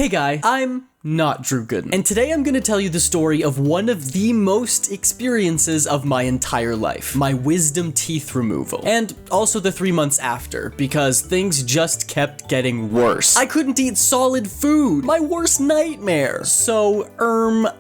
Hey guy, I'm not Drew Gooden, and today I'm gonna tell you the story of one of the most experiences of my entire life, my wisdom teeth removal, and also the 3 months after, because things just kept getting worse. I couldn't eat solid food, my worst nightmare. So,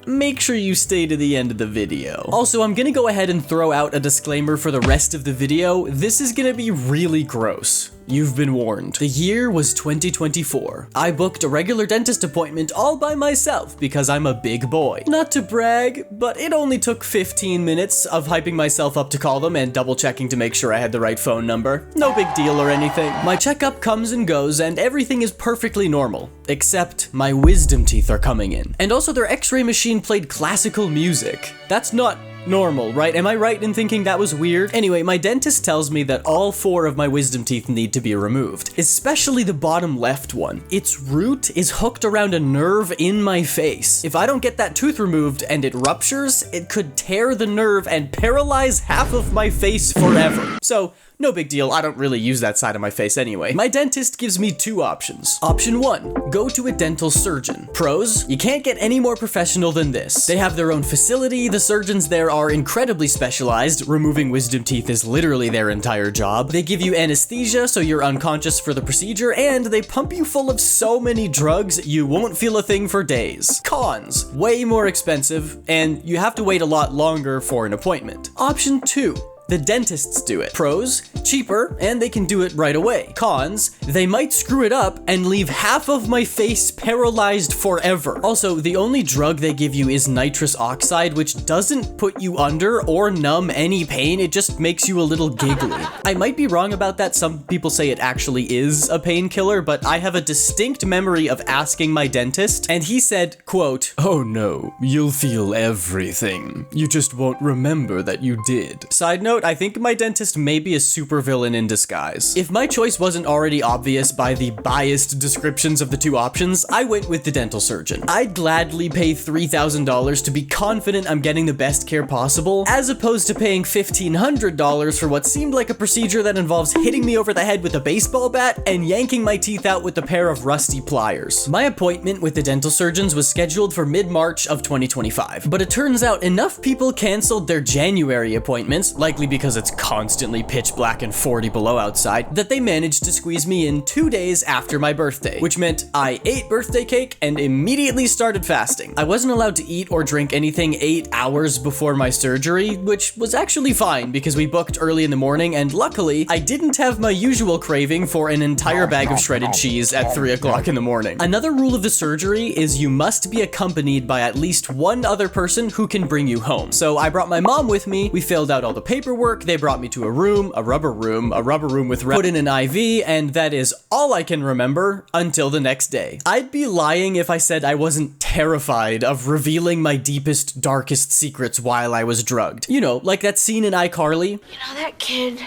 make sure you stay to the end of the video. Also, I'm gonna go ahead and throw out a disclaimer for the rest of the video. This is gonna be really gross. You've been warned. The year was 2024. I booked a regular dentist appointment all by myself because I'm a big boy. Not to brag, but it only took 15 minutes of hyping myself up to call them and double checking to make sure I had the right phone number. No big deal or anything. My checkup comes and goes and everything is perfectly normal, except my wisdom teeth are coming in. And also their x-ray machine played classical music. That's not normal, right? Am I right in thinking that was weird? Anyway, my dentist tells me that all 4 of my wisdom teeth need to be removed, especially the bottom left one. Its root is hooked around a nerve in my face. If I don't get that tooth removed and it ruptures, it could tear the nerve and paralyze half of my face forever. So, no big deal, I don't really use that side of my face anyway. My dentist gives me 2 options. Option 1, go to a dental surgeon. Pros, you can't get any more professional than this. They have their own facility, the surgeons there are incredibly specialized, removing wisdom teeth is literally their entire job. They give you anesthesia so you're unconscious for the procedure, and they pump you full of so many drugs you won't feel a thing for days. Cons, way more expensive, and you have to wait a lot longer for an appointment. Option 2, the dentists do it. Pros, cheaper, and they can do it right away. Cons, they might screw it up and leave half of my face paralyzed forever. Also, the only drug they give you is nitrous oxide, which doesn't put you under or numb any pain, it just makes you a little giggly. I might be wrong about that, some people say it actually is a painkiller, but I have a distinct memory of asking my dentist, and he said, quote, "Oh no, you'll feel everything. You just won't remember that you did." Side note, I think my dentist may be a supervillain in disguise. If my choice wasn't already obvious by the biased descriptions of the 2 options, I went with the dental surgeon. I'd gladly pay $3,000 to be confident I'm getting the best care possible, as opposed to paying $1,500 for what seemed like a procedure that involves hitting me over the head with a baseball bat and yanking my teeth out with a pair of rusty pliers. My appointment with the dental surgeons was scheduled for mid-March of 2025, but it turns out enough people canceled their January appointments, likely because it's constantly pitch black and 40 below outside, that they managed to squeeze me in 2 days after my birthday, which meant I ate birthday cake and immediately started fasting. I wasn't allowed to eat or drink anything 8 hours before my surgery, which was actually fine because we booked early in the morning, and luckily, I didn't have my usual craving for an entire bag of shredded cheese at 3 o'clock in the morning. Another rule of the surgery is you must be accompanied by at least 1 other person who can bring you home. So I brought my mom with me, we filled out all the paperwork, they brought me to a rubber room with put in an IV, and that is all I can remember until the next day. I'd be lying if I said I wasn't terrified of revealing my deepest, darkest secrets while I was drugged. You know, like that scene in iCarly. You know that kid,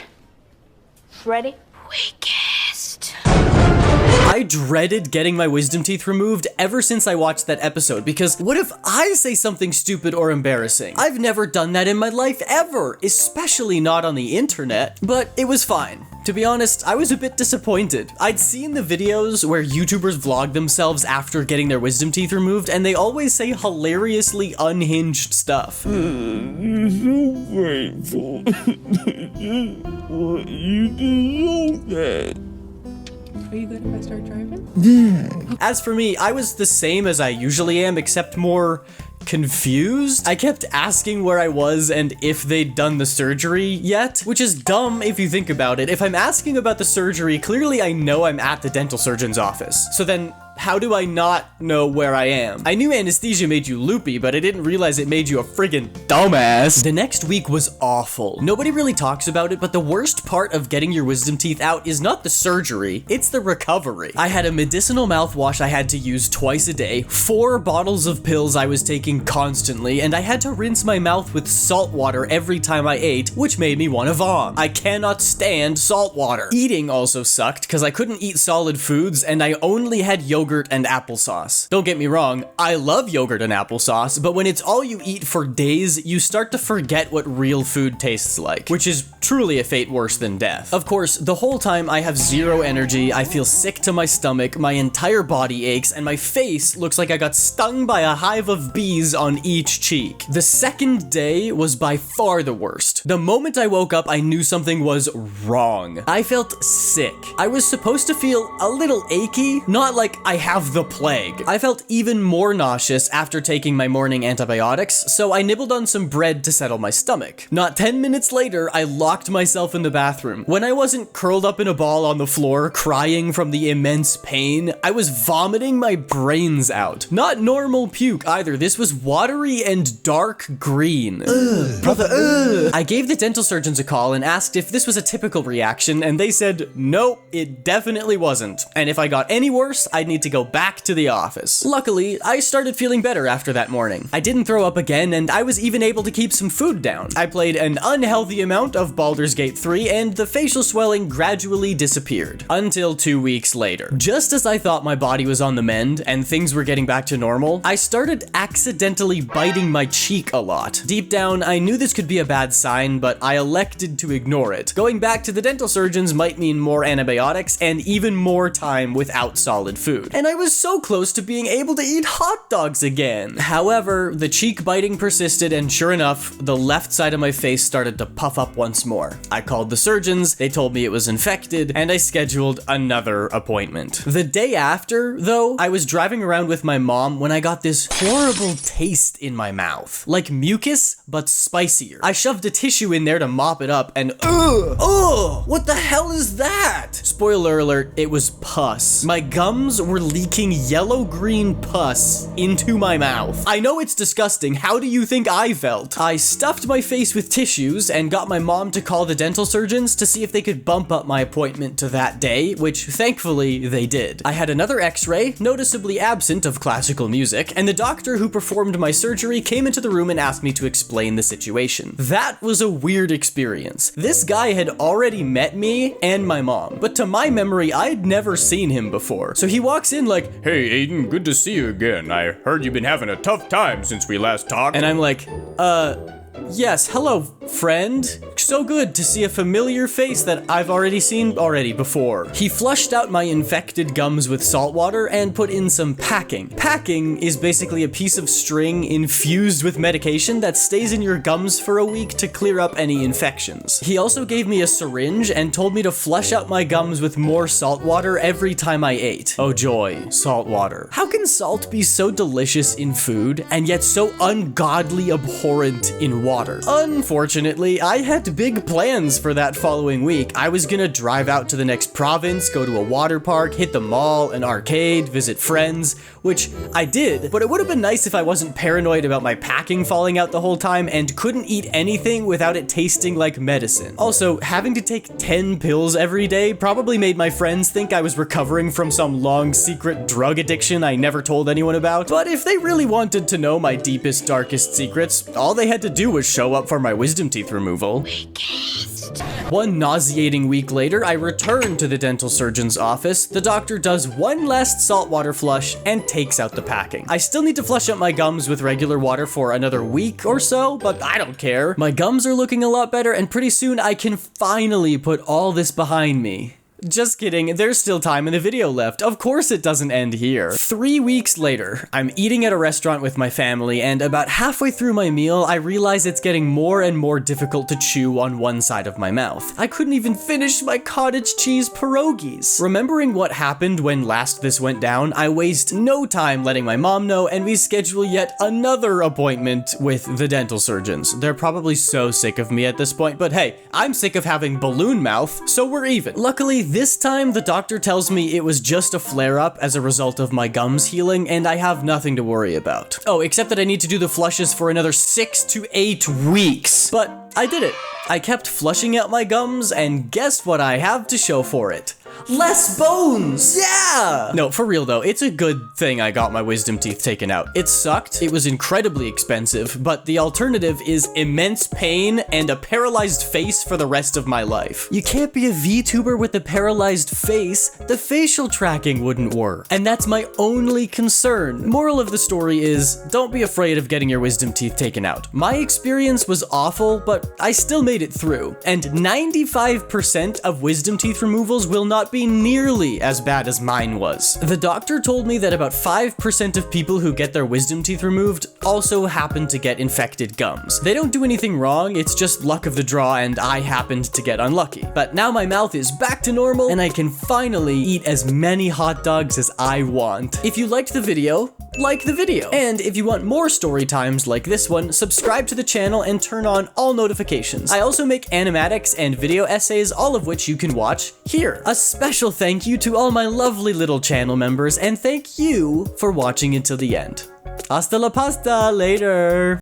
Freddy? Weakest. I dreaded getting my wisdom teeth removed ever since I watched that episode, because what if I say something stupid or embarrassing? I've never done that in my life ever, especially not on the internet, but it was fine. To be honest, I was a bit disappointed. I'd seen the videos where YouTubers vlog themselves after getting their wisdom teeth removed, and they always say hilariously unhinged stuff. You're so grateful. What you deserve that. Are you good if I start driving? Yeah. As for me, I was the same as I usually am, except more confused. I kept asking where I was and if they'd done the surgery yet, which is dumb if you think about it. If I'm asking about the surgery, clearly I know I'm at the dental surgeon's office. So then, how do I not know where I am? I knew anesthesia made you loopy, but I didn't realize it made you a friggin' dumbass. The next week was awful. Nobody really talks about it, but the worst part of getting your wisdom teeth out is not the surgery, it's the recovery. I had a medicinal mouthwash I had to use twice a day, 4 bottles of pills I was taking constantly, and I had to rinse my mouth with salt water every time I ate, which made me want to vom. I cannot stand salt water. Eating also sucked, because I couldn't eat solid foods, and I only had yogurt yogurt and applesauce. Don't get me wrong, I love yogurt and applesauce, but when it's all you eat for days, you start to forget what real food tastes like, which is truly a fate worse than death. Of course, the whole time I have zero energy, I feel sick to my stomach, my entire body aches, and my face looks like I got stung by a hive of bees on each cheek. The second day was by far the worst. The moment I woke up, I knew something was wrong. I felt sick. I was supposed to feel a little achy, not like I have the plague. I felt even more nauseous after taking my morning antibiotics, so I nibbled on some bread to settle my stomach. Not 10 minutes later, I locked myself in the bathroom. When I wasn't curled up in a ball on the floor, crying from the immense pain, I was vomiting my brains out. Not normal puke either. This was watery and dark green. Brother, I gave the dental surgeons a call and asked if this was a typical reaction, and they said, nope, it definitely wasn't. And if I got any worse, I'd need to go back to the office. Luckily, I started feeling better after that morning. I didn't throw up again, and I was even able to keep some food down. I played an unhealthy amount of Baldur's Gate 3, and the facial swelling gradually disappeared. Until 2 weeks later. Just as I thought my body was on the mend, and things were getting back to normal, I started accidentally biting my cheek a lot. Deep down, I knew this could be a bad sign, but I elected to ignore it. Going back to the dental surgeons might mean more antibiotics and even more time without solid food. And I was so close to being able to eat hot dogs again. However, the cheek biting persisted, and sure enough, the left side of my face started to puff up once more. I called the surgeons, they told me it was infected, and I scheduled another appointment. The day after, though, I was driving around with my mom when I got this horrible taste in my mouth. Like mucus, but spicier. I shoved a tissue in there to mop it up, and what the hell is that? Spoiler alert, it was pus. My gums were leaking yellow-green pus into my mouth. I know it's disgusting. How do you think I felt? I stuffed my face with tissues and got my mom to call the dental surgeons to see if they could bump up my appointment to that day, which thankfully they did. I had another x-ray, noticeably absent of classical music, and the doctor who performed my surgery came into the room and asked me to explain the situation. That was a weird experience. This guy had already met me and my mom, but to my memory, I'd never seen him before. So he walks in like, "Hey Aiden, good to see you again. I heard you've been having a tough time since we last talked." and I'm like, yes, hello, friend. So good to see a familiar face that I've already seen before. He flushed out my infected gums with salt water and put in some packing. Packing is basically a piece of string infused with medication that stays in your gums for a week to clear up any infections. He also gave me a syringe and told me to flush out my gums with more salt water every time I ate. Oh joy, salt water. How can salt be so delicious in food and yet so ungodly abhorrent in water? Unfortunately, I had big plans for that following week. I was gonna drive out to the next province, go to a water park, hit the mall, an arcade, visit friends, which I did, but it would have been nice if I wasn't paranoid about my packing falling out the whole time and couldn't eat anything without it tasting like medicine. Also, having to take 10 pills every day probably made my friends think I was recovering from some long secret drug addiction I never told anyone about, but if they really wanted to know my deepest, darkest secrets, all they had to do was show up for my wisdom teeth removal. One nauseating week later, I return to the dental surgeon's office. The doctor does one last saltwater flush and takes out the packing. I still need to flush out my gums with regular water for another week or so, but I don't care. My gums are looking a lot better, and pretty soon I can finally put all this behind me. Just kidding, there's still time in the video left. Of course it doesn't end here. 3 weeks later, I'm eating at a restaurant with my family, and about halfway through my meal, I realize it's getting more and more difficult to chew on one side of my mouth. I couldn't even finish my cottage cheese pierogies. Remembering what happened when last this went down, I waste no time letting my mom know, and we schedule yet another appointment with the dental surgeons. They're probably so sick of me at this point, but hey, I'm sick of having balloon mouth, so we're even. Luckily, this time, the doctor tells me it was just a flare-up as a result of my gums healing, and I have nothing to worry about. Oh, except that I need to do the flushes for another 6 to 8 weeks. But I did it. I kept flushing out my gums, and guess what I have to show for it? Less bones! Yeah! No, for real though, it's a good thing I got my wisdom teeth taken out. It sucked, it was incredibly expensive, but the alternative is immense pain and a paralyzed face for the rest of my life. You can't be a VTuber with a paralyzed face. The facial tracking wouldn't work. And that's my only concern. Moral of the story is, don't be afraid of getting your wisdom teeth taken out. My experience was awful, but I still made it through. And 95% of wisdom teeth removals will not be nearly as bad as mine was. The doctor told me that about 5% of people who get their wisdom teeth removed also happen to get infected gums. They don't do anything wrong, it's just luck of the draw, and I happened to get unlucky. But now my mouth is back to normal, and I can finally eat as many hot dogs as I want. If you liked the video, like the video. And if you want more story times like this one, subscribe to the channel and turn on all notifications. I also make animatics and video essays, all of which you can watch here. A special thank you to all my lovely little channel members, and thank you for watching until the end. Hasta la pasta, later!